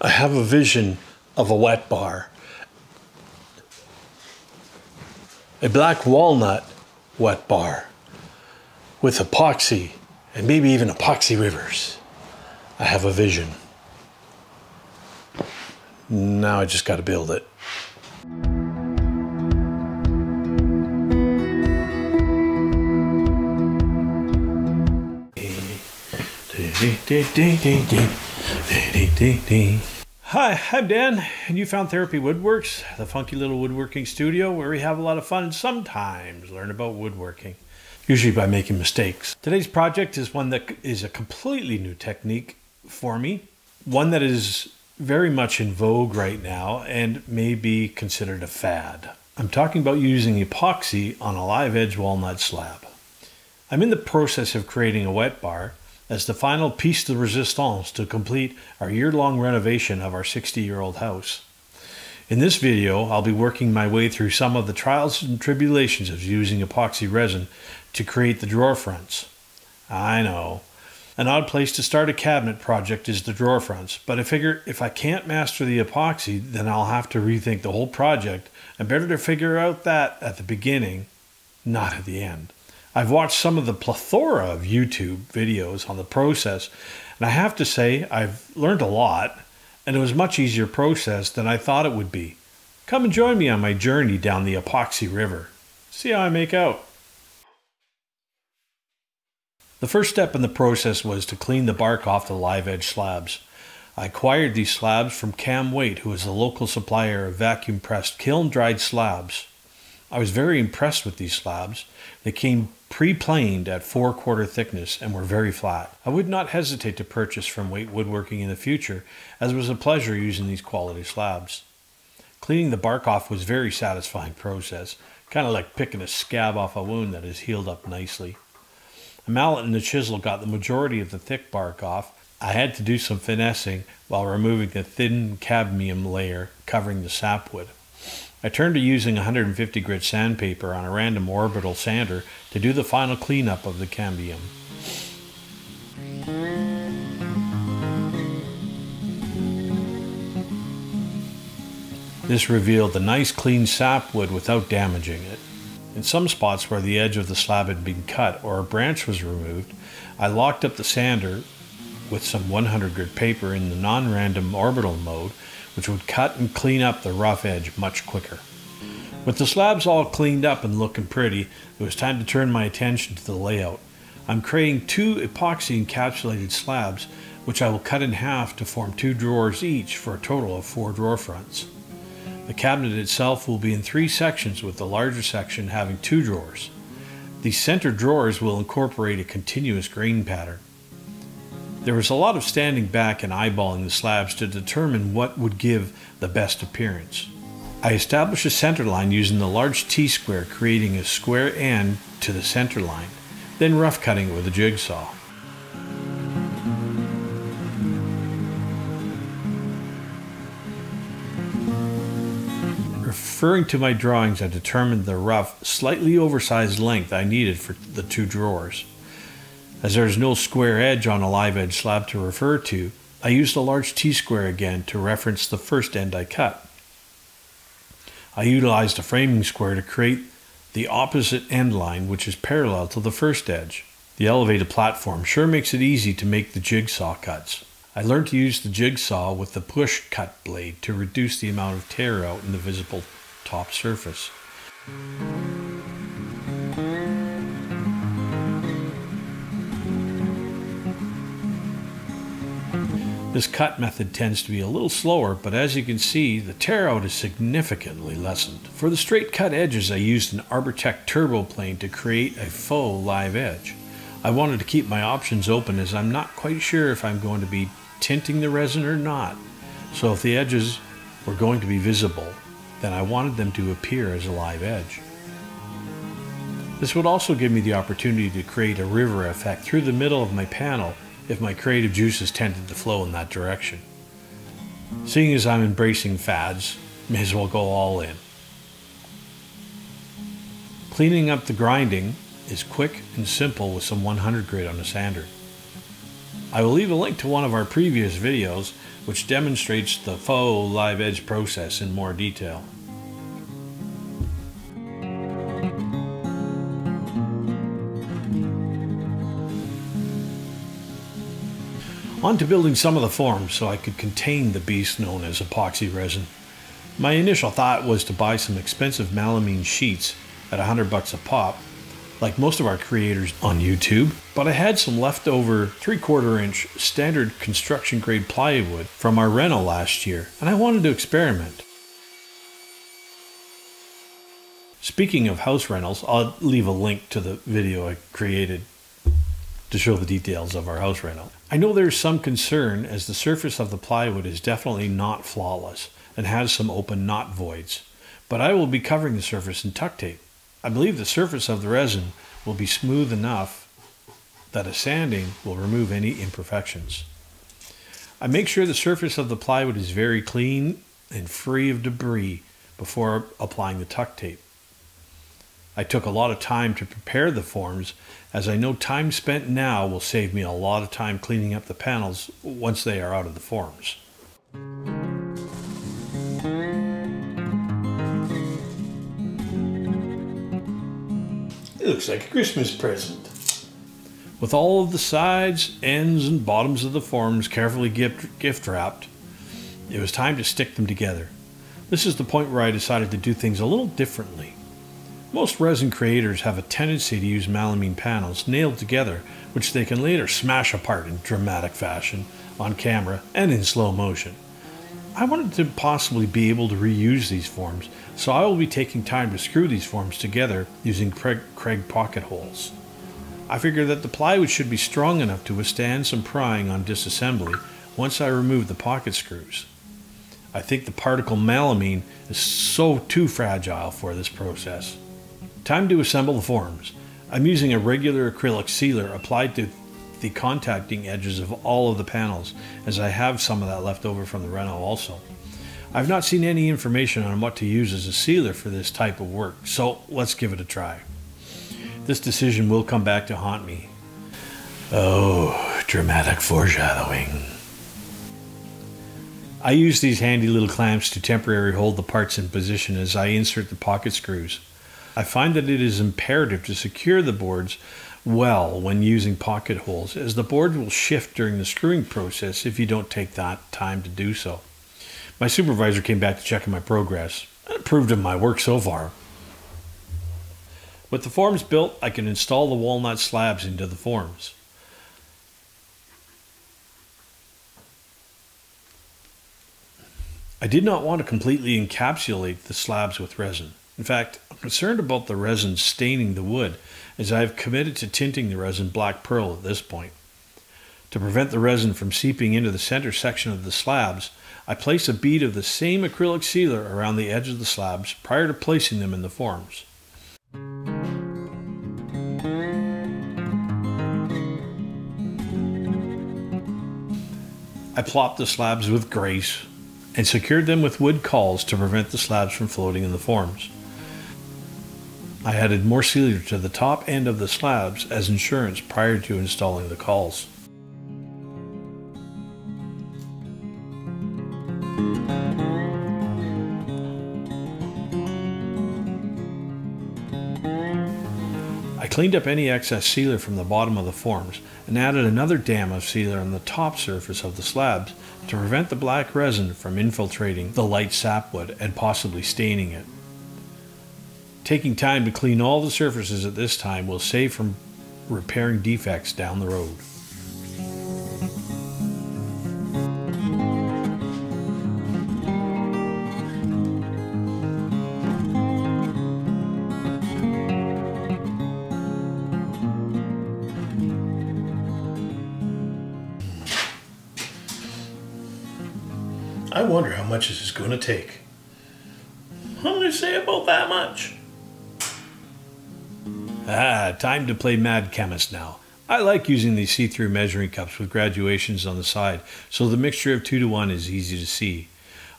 I have a vision of a wet bar. A black walnut wet bar with epoxy and maybe even epoxy rivers. I have a vision. Now I just got to build it. Hi, I'm Dan, and you found Therapy Woodworks, the funky little woodworking studio where we have a lot of fun and sometimes learn about woodworking, usually by making mistakes. Today's project is one that is a completely new technique for me, one that is very much in vogue right now and may be considered a fad. I'm talking about using epoxy on a live edge walnut slab. I'm in the process of creating a wet bar as the final piece de resistance to complete our year-long renovation of our 60-year-old house. In this video, I'll be working my way through some of the trials and tribulations of using epoxy resin to create the drawer fronts. I know, an odd place to start a cabinet project is the drawer fronts, but I figure if I can't master the epoxy, then I'll have to rethink the whole project, and better to figure out that at the beginning, not at the end. I've watched some of the plethora of YouTube videos on the process, and I have to say I've learned a lot, and it was a much easier process than I thought it would be. Come and join me on my journey down the epoxy river. See how I make out. The first step in the process was to clean the bark off the live edge slabs. I acquired these slabs from Cam Waite, who is a local supplier of vacuum pressed kiln dried slabs. I was very impressed with these slabs. They came pre-planed at 4/4 thickness and were very flat. I would not hesitate to purchase from Waite Woodworking in the future, as it was a pleasure using these quality slabs. Cleaning the bark off was a very satisfying process, kind of like picking a scab off a wound that has healed up nicely. A mallet and a chisel got the majority of the thick bark off. I had to do some finessing while removing the thin cadmium layer covering the sapwood. I turned to using 150 grit sandpaper on a random orbital sander to do the final cleanup of the cambium. This revealed a nice clean sapwood without damaging it. In some spots where the edge of the slab had been cut or a branch was removed, I locked up the sander with some 100 grit paper in the non-random orbital mode, which would cut and clean up the rough edge much quicker. With the slabs all cleaned up and looking pretty, it was time to turn my attention to the layout. I'm creating 2 epoxy encapsulated slabs, which I will cut in half to form 2 drawers each for a total of 4 drawer fronts. The cabinet itself will be in 3 sections, with the larger section having 2 drawers. These center drawers will incorporate a continuous grain pattern. There was a lot of standing back and eyeballing the slabs to determine what would give the best appearance. I established a center line using the large T-square, creating a square end to the center line, then rough cutting it with a jigsaw. Referring to my drawings, I determined the rough, slightly oversized length I needed for the 2 drawers. As there is no square edge on a live edge slab to refer to, I used a large T-square again to reference the first end I cut. I utilized a framing square to create the opposite end line, which is parallel to the first edge. The elevated platform sure makes it easy to make the jigsaw cuts. I learned to use the jigsaw with the push cut blade to reduce the amount of tear out in the visible top surface. This cut method tends to be a little slower, but as you can see, the tear out is significantly lessened. For the straight cut edges, I used an Arbortech turbo plane to create a faux live edge. I wanted to keep my options open as I'm not quite sure if I'm going to be tinting the resin or not. So if the edges were going to be visible, then I wanted them to appear as a live edge. This would also give me the opportunity to create a river effect through the middle of my panel if my creative juices tended to flow in that direction. Seeing as I'm embracing fads, may as well go all in. Cleaning up the grinding is quick and simple with some 100 grit on a sander. I will leave a link to one of our previous videos which demonstrates the faux live edge process in more detail. On to building some of the forms so I could contain the beast known as epoxy resin. My initial thought was to buy some expensive melamine sheets at $100 a pop, like most of our creators on YouTube, but I had some leftover 3/4 inch standard construction grade plywood from our rental last year, and I wanted to experiment. Speaking of house rentals, I'll leave a link to the video I created to show the details of our house rental. I know there's some concern as the surface of the plywood is definitely not flawless and has some open knot voids, but I will be covering the surface in tuck tape. I believe the surface of the resin will be smooth enough that a sanding will remove any imperfections. I make sure the surface of the plywood is very clean and free of debris before applying the tuck tape. I took a lot of time to prepare the forms, as I know time spent now will save me a lot of time cleaning up the panels once they are out of the forms. It looks like a Christmas present. With all of the sides, ends, and bottoms of the forms carefully gift wrapped, it was time to stick them together. This is the point where I decided to do things a little differently. Most resin creators have a tendency to use melamine panels nailed together, which they can later smash apart in dramatic fashion, on camera, and in slow motion. I wanted to possibly be able to reuse these forms, so I will be taking time to screw these forms together using Kreg pocket holes. I figure that the plywood should be strong enough to withstand some prying on disassembly once I remove the pocket screws. I think the particle melamine is so too fragile for this process. Time to assemble the forms. I'm using a regular acrylic sealer applied to the contacting edges of all of the panels, as I have some of that left over from the rental also. I've not seen any information on what to use as a sealer for this type of work, so let's give it a try. This decision will come back to haunt me. Oh, dramatic foreshadowing. I use these handy little clamps to temporarily hold the parts in position as I insert the pocket screws. I find that it is imperative to secure the boards well when using pocket holes, as the board will shift during the screwing process if you don't take that time to do so. My supervisor came back to check on my progress and approved of my work so far. With the forms built, I can install the walnut slabs into the forms. I did not want to completely encapsulate the slabs with resin. In fact, I'm concerned about the resin staining the wood, as I have committed to tinting the resin black pearl at this point. To prevent the resin from seeping into the center section of the slabs, I place a bead of the same acrylic sealer around the edge of the slabs prior to placing them in the forms. I plopped the slabs with grace and secured them with wood cauls to prevent the slabs from floating in the forms. I added more sealer to the top end of the slabs as insurance prior to installing the cauls. I cleaned up any excess sealer from the bottom of the forms and added another dam of sealer on the top surface of the slabs to prevent the black resin from infiltrating the light sapwood and possibly staining it. Taking time to clean all the surfaces at this time will save from repairing defects down the road. I wonder how much this is going to take. I'm going to say about that much. Time to play Mad Chemist now. I like using these see-through measuring cups with graduations on the side, so the mixture of 2:1 is easy to see.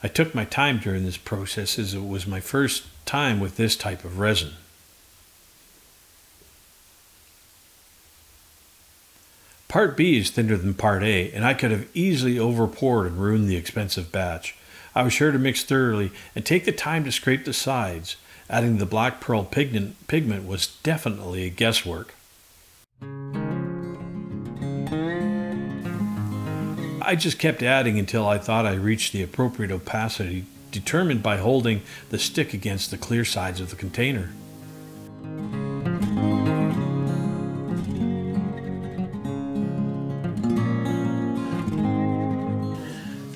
I took my time during this process as it was my first time with this type of resin. Part B is thinner than Part A, and I could have easily over-poured and ruined the expensive batch. I was sure to mix thoroughly and take the time to scrape the sides. Adding the black pearl pigment was definitely guesswork. I just kept adding until I thought I reached the appropriate opacity, determined by holding the stick against the clear sides of the container.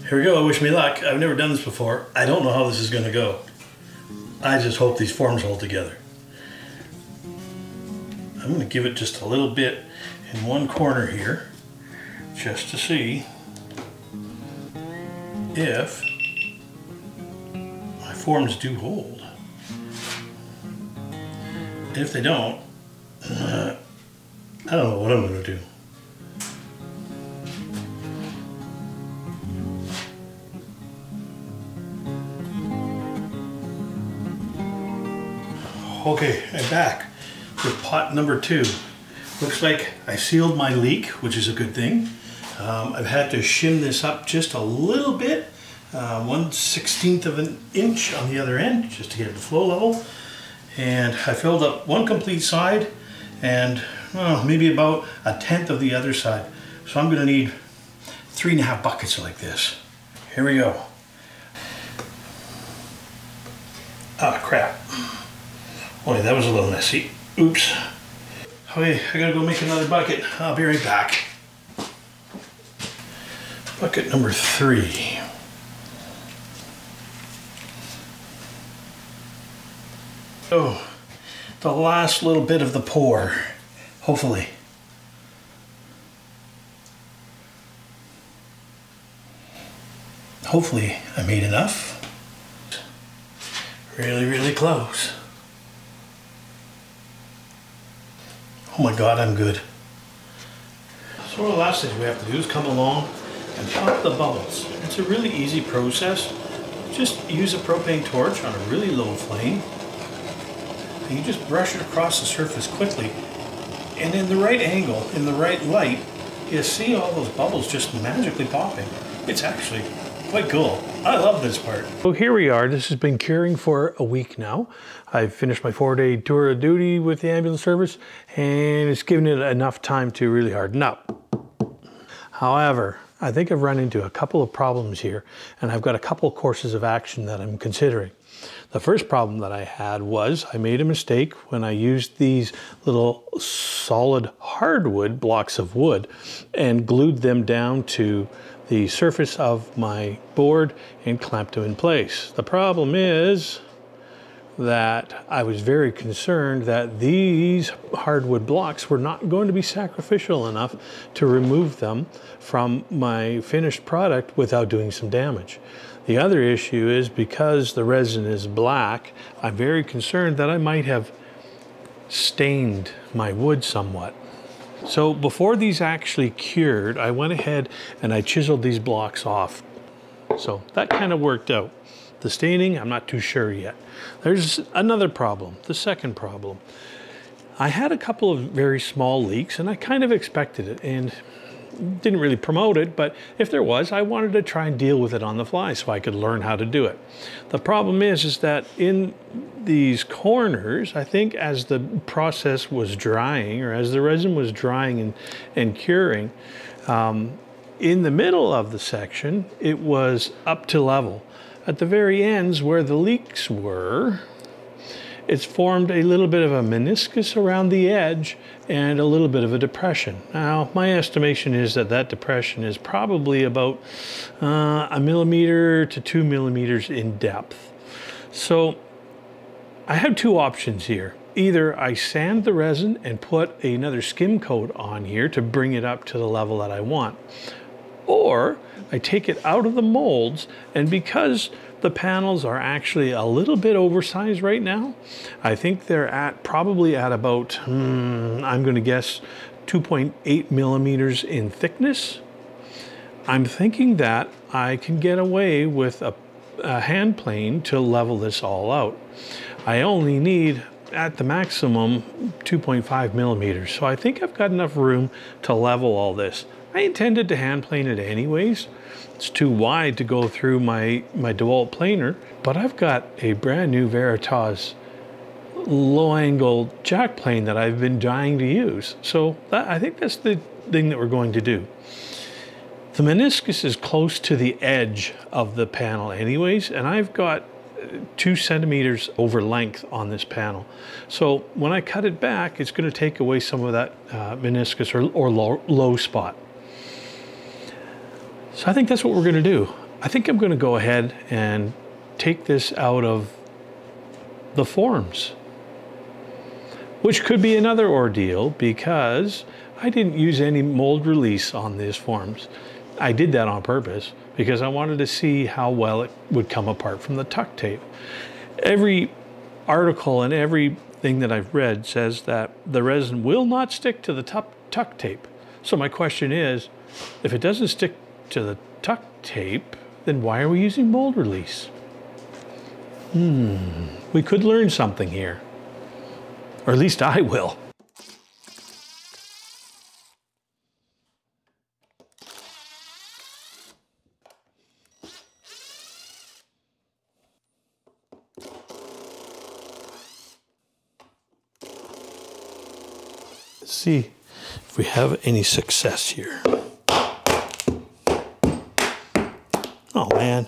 Here we go, wish me luck. I've never done this before. I don't know how this is gonna go. I just hope these forms hold together. I'm gonna give it just a little bit in one corner here, just to see if my forms do hold. If they don't, I don't know what I'm gonna do. Okay, I'm back with pot number 2. Looks like I sealed my leak, which is a good thing. I've had to shim this up just a little bit, 1/16 of an inch on the other end, just to get it to flow level. And I filled up one complete side and maybe about 1/10 of the other side. So I'm gonna need 3.5 buckets like this. Here we go. Ah, crap. Boy, that was a little messy. Oops. Okay, I gotta go make another bucket. I'll be right back. Bucket number 3. Oh, the last little bit of the pour, hopefully. Hopefully I made enough. Really, really close. Oh my God, I'm good. So the last thing we have to do is come along and pop the bubbles. It's a really easy process. Just use a propane torch on a really low flame. And you just brush it across the surface quickly. And in the right angle, in the right light, you see all those bubbles just magically popping. It's actually quite cool. I love this part. So here we are. This has been curing for a week now. I've finished my 4-day tour of duty with the ambulance service, and it's given it enough time to really harden up. However, I think I've run into a couple of problems here, and I've got a couple of courses of action that I'm considering. The first problem that I had was I made a mistake when I used these little solid hardwood blocks of wood and glued them down to the surface of my board and clamped them in place. The problem is that I was very concerned that these hardwood blocks were not going to be sacrificial enough to remove them from my finished product without doing some damage. The other issue is because the resin is black, I'm very concerned that I might have stained my wood somewhat. So before these actually cured, I went ahead and I chiseled these blocks off. So that kind of worked out. The staining, I'm not too sure yet. There's another problem, the second problem. I had a couple of very small leaks and I kind of expected it and didn't really promote it, but if there was, I wanted to try and deal with it on the fly so I could learn how to do it. The problem is that in these corners, I think as the process was drying or as the resin was drying and curing, in the middle of the section, it was up to level. At the very ends where the leaks were, it's formed a little bit of a meniscus around the edge and a little bit of a depression. Now, my estimation is that that depression is probably about 1 millimeter to 2 millimeters in depth. So I have two options here. Either I sand the resin and put another skim coat on here to bring it up to the level that I want, or I take it out of the molds, and because the panels are actually a little bit oversized right now, I think they're probably at about, I'm going to guess 2.8 millimeters in thickness. I'm thinking that I can get away with a hand plane to level this all out. I only need at the maximum 2.5 millimeters. So I think I've got enough room to level all this. I intended to hand plane it anyways. It's too wide to go through my DeWalt planer, but I've got a brand new Veritas low angle jack plane that I've been dying to use. So I think that's the thing that we're going to do. The meniscus is close to the edge of the panel anyways, and I've got 2 centimeters over length on this panel. So when I cut it back, it's going to take away some of that meniscus or low spot. So I think that's what we're going to do. I think I'm going to go ahead and take this out of the forms, which could be another ordeal because I didn't use any mold release on these forms. I did that on purpose because I wanted to see how well it would come apart from the tuck tape. Every article and everything that I've read says that the resin will not stick to the tuck tape. So my question is, if it doesn't stick to the tuck tape, then why are we using mold release? We could learn something here, or at least I will. Let's see if we have any success here. Oh man.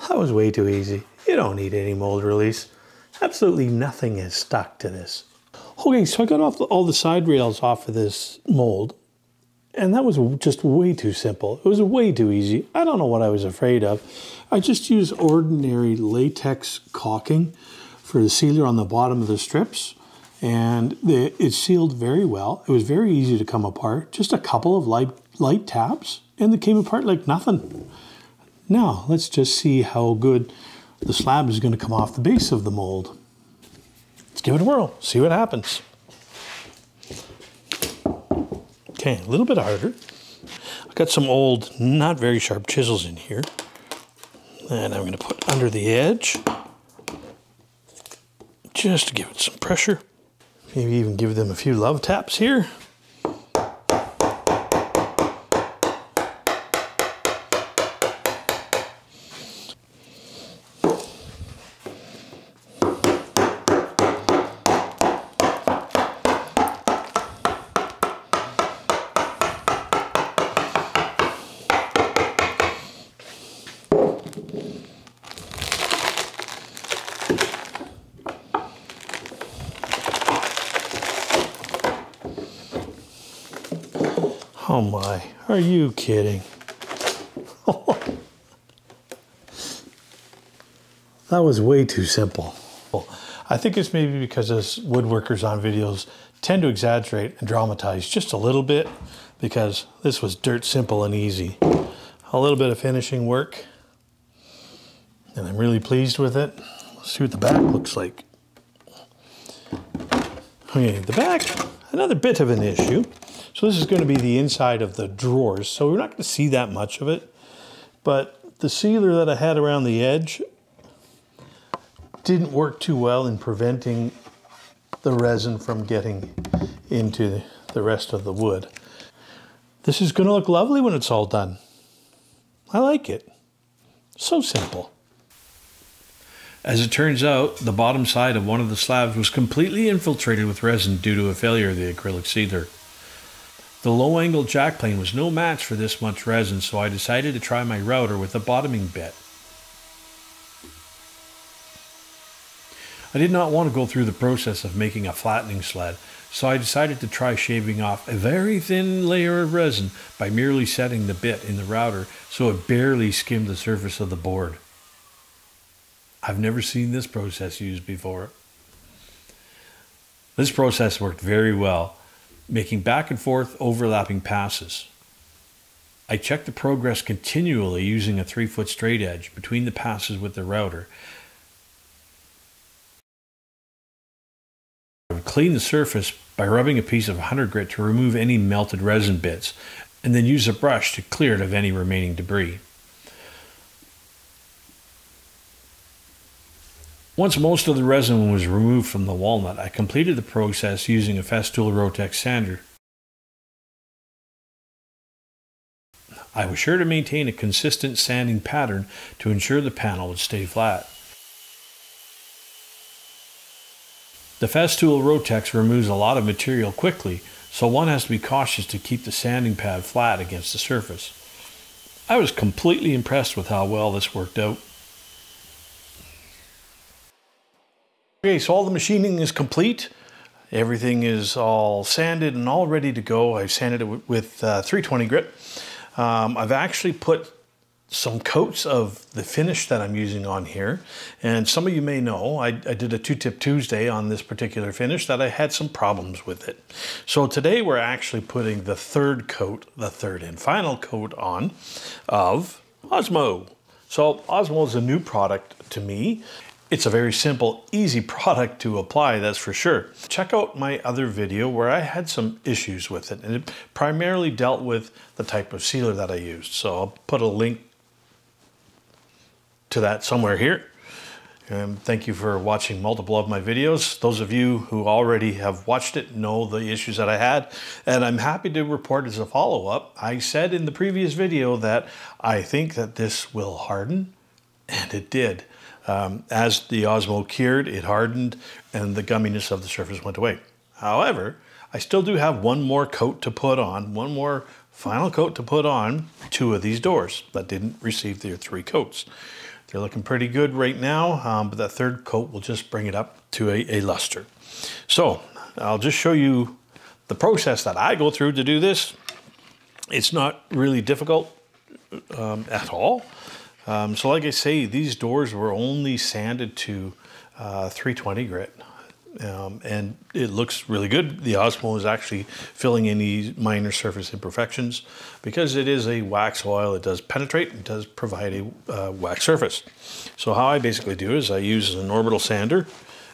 That was way too easy. You don't need any mold release. Absolutely nothing is stuck to this. Okay, so I got all the side rails off of this mold, and that was just way too simple. It was way too easy. I don't know what I was afraid of. I just used ordinary latex caulking for the sealer on the bottom of the strips, and it sealed very well. It was very easy to come apart. Just a couple of light taps, and it came apart like nothing. Now, let's just see how good the slab is going to come off the base of the mold. Let's give it a whirl, see what happens. Okay, a little bit harder. I've got some old, not very sharp chisels in here. And I'm going to put under the edge, just to give it some pressure. Maybe even give them a few love taps here. Oh my, are you kidding? That was way too simple. I think it's maybe because us woodworkers on videos tend to exaggerate and dramatize just a little bit, because this was dirt simple and easy. A little bit of finishing work, and I'm really pleased with it. Let's see what the back looks like. Okay, the back, another bit of an issue. So this is going to be the inside of the drawers, so we're not going to see that much of it. But the sealer that I had around the edge didn't work too well in preventing the resin from getting into the rest of the wood. This is going to look lovely when it's all done. I like it. So simple. As it turns out, the bottom side of one of the slabs was completely infiltrated with resin due to a failure of the acrylic sealer. The low-angle jack plane was no match for this much resin, so I decided to try my router with a bottoming bit. I did not want to go through the process of making a flattening sled, so I decided to try shaving off a very thin layer of resin by merely setting the bit in the router so it barely skimmed the surface of the board. I've never seen this process used before. This process worked very well, making back and forth overlapping passes. I checked the progress continually using a 3-foot straight edge between the passes with the router. I would clean the surface by rubbing a piece of 100 grit to remove any melted resin bits, and then use a brush to clear it of any remaining debris. Once most of the resin was removed from the walnut, I completed the process using a Festool Rotex sander. I was sure to maintain a consistent sanding pattern to ensure the panel would stay flat. The Festool Rotex removes a lot of material quickly, so one has to be cautious to keep the sanding pad flat against the surface. I was completely impressed with how well this worked out. Okay, so all the machining is complete. Everything is all sanded and all ready to go. I've sanded it with 320 grit. I've actually put some coats of the finish that I'm using on here, and some of you may know I did a two-tip Tuesday on this particular finish that I had some problems with it. So today we're actually putting the third coat, the third and final coat on of Osmo. So Osmo is a new product to me. It's a very simple, easy product to apply, that's for sure. Check out my other video where I had some issues with it, and it primarily dealt with the type of sealer that I used. So I'll put a link to that somewhere here. Thank you for watching multiple of my videos. Those of you who already have watched it know the issues that I had, and I'm happy to report as a follow-up. I said in the previous video that I think that this will harden, and it did. As the Osmo cured, it hardened and the gumminess of the surface went away. However, I still do have one more coat to put on, one more final coat to put on two of these doors that didn't receive their 3 coats. They're looking pretty good right now, but that third coat will just bring it up to a luster. So I'll just show you the process that I go through to do this. It's not really difficult at all. So like I say, these doors were only sanded to 320 grit, and it looks really good. The Osmo is actually filling any minor surface imperfections because it is a wax oil. It does penetrate, it does provide a wax surface. So how I basically do is I use an orbital sander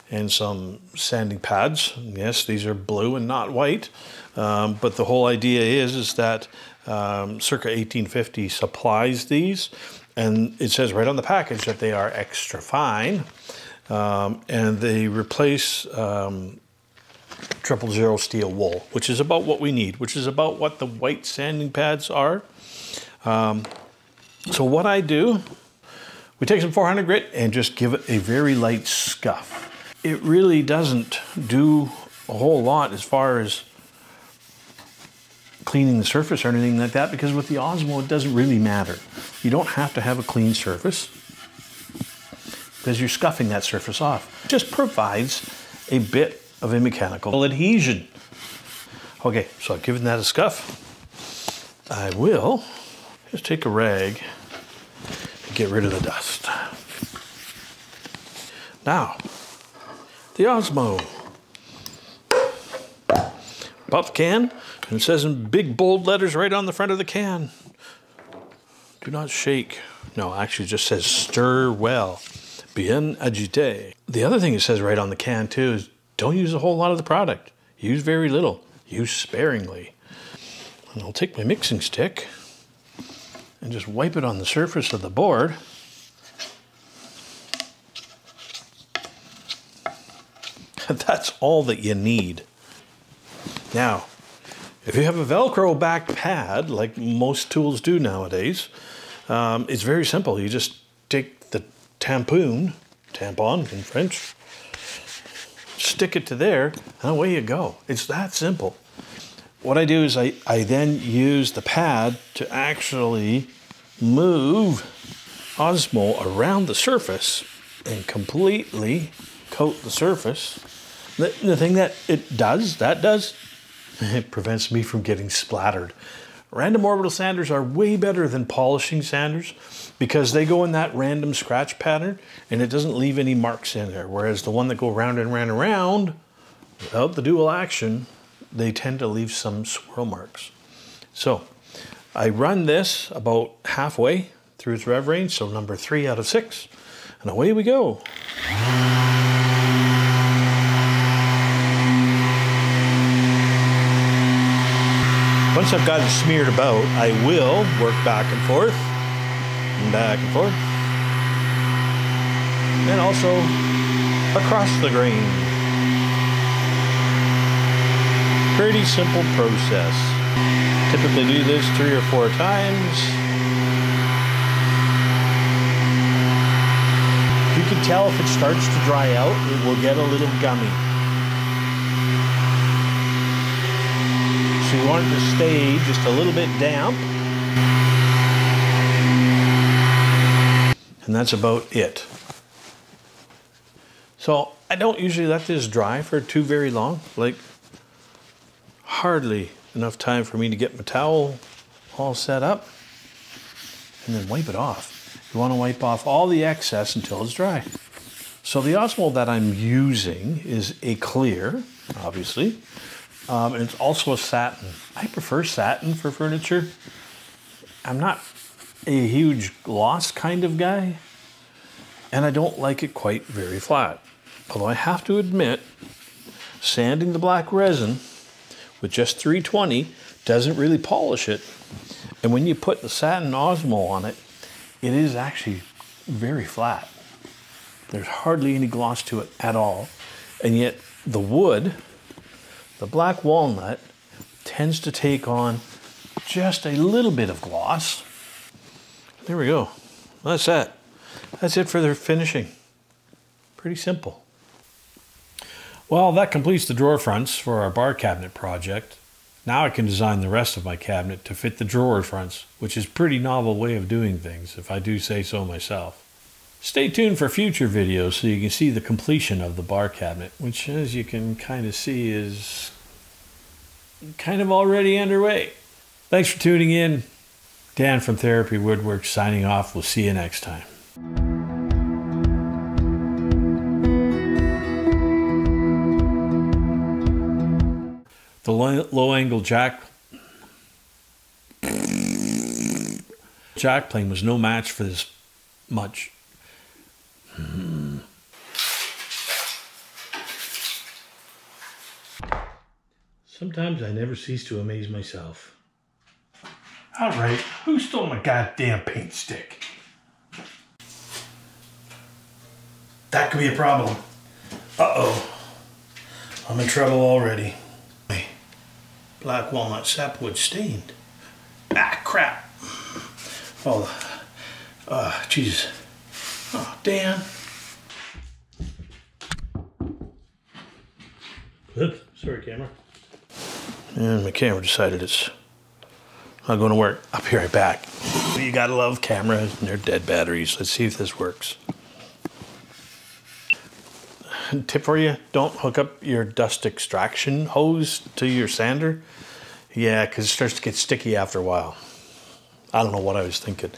and some sanding pads. Yes, these are blue and not white, but the whole idea is that circa 1850 supplies these. And it says right on the package that they are extra fine, and they replace 000 steel wool, which is about what we need, which is about what the white sanding pads are. So what I do, we take some 400 grit and just give it a very light scuff. It really doesn't do a whole lot as far as cleaning the surface or anything like that, because with the Osmo it doesn't really matter. You don't have to have a clean surface because you're scuffing that surface off. It just provides a bit of a mechanical adhesion. Okay, so I've given that a scuff. I will just take a rag and get rid of the dust. Now, the Osmo. Pop the can, and it says in big bold letters right on the front of the can, do not shake. No, actually it just says stir well. Bien agité. The other thing it says right on the can too is don't use a whole lot of the product. Use very little. Use sparingly. And I'll take my mixing stick and just wipe it on the surface of the board. That's all that you need. Now, if you have a Velcro back pad, like most tools do nowadays, it's very simple. You just take the tampon in French, stick it to there, and away you go. It's that simple. What I do is I then use the pad to actually move Osmo around the surface and completely coat the surface. The thing that it does, it prevents me from getting splattered. Random orbital sanders are way better than polishing sanders because they go in that random scratch pattern and it doesn't leave any marks in there. Whereas the one that go round and round and round, without the dual action, they tend to leave some swirl marks. So I run this about halfway through its rev range, so number 3 out of 6, and away we go. Once I've got it smeared about, I will work back and forth, and also across the grain. Pretty simple process. Typically do this 3 or 4 times. You can tell if it starts to dry out, it will get a little gummy. So you want it to stay just a little bit damp. And that's about it. So I don't usually let this dry for too very long, like hardly enough time for me to get my towel all set up and then wipe it off. You want to wipe off all the excess until it's dry. So the Osmo that I'm using is a clear, obviously, and it's also a satin. I prefer satin for furniture. I'm not a huge gloss kind of guy, and I don't like it quite very flat. Although I have to admit, sanding the black resin with just 320 doesn't really polish it. And when you put the satin Osmo on it, it is actually very flat. There's hardly any gloss to it at all. And yet the wood, the black walnut, tends to take on just a little bit of gloss. There we go. That's that. That's it for the finishing. Pretty simple. Well, that completes the drawer fronts for our bar cabinet project. Now I can design the rest of my cabinet to fit the drawer fronts, which is a pretty novel way of doing things, if I do say so myself. Stay tuned for future videos so you can see the completion of the bar cabinet, which, as you can kind of see, is kind of already underway. Thanks for tuning in. Dan from Therapy Woodworks signing off. We'll see you next time. The low-angle jack plane was no match for this much. Sometimes I never cease to amaze myself. All right, who stole my goddamn paint stick? That could be a problem. Uh-oh. I'm in trouble already. Black walnut sapwood stained. Ah, crap. Oh, Jesus. Oh, Dan. Oops, sorry, camera. And my camera decided it's not going to work. I'll be right back. You gotta love cameras and their dead batteries. Let's see if this works. Tip for you, don't hook up your dust extraction hose to your sander. Yeah, because it starts to get sticky after a while. I don't know what I was thinking.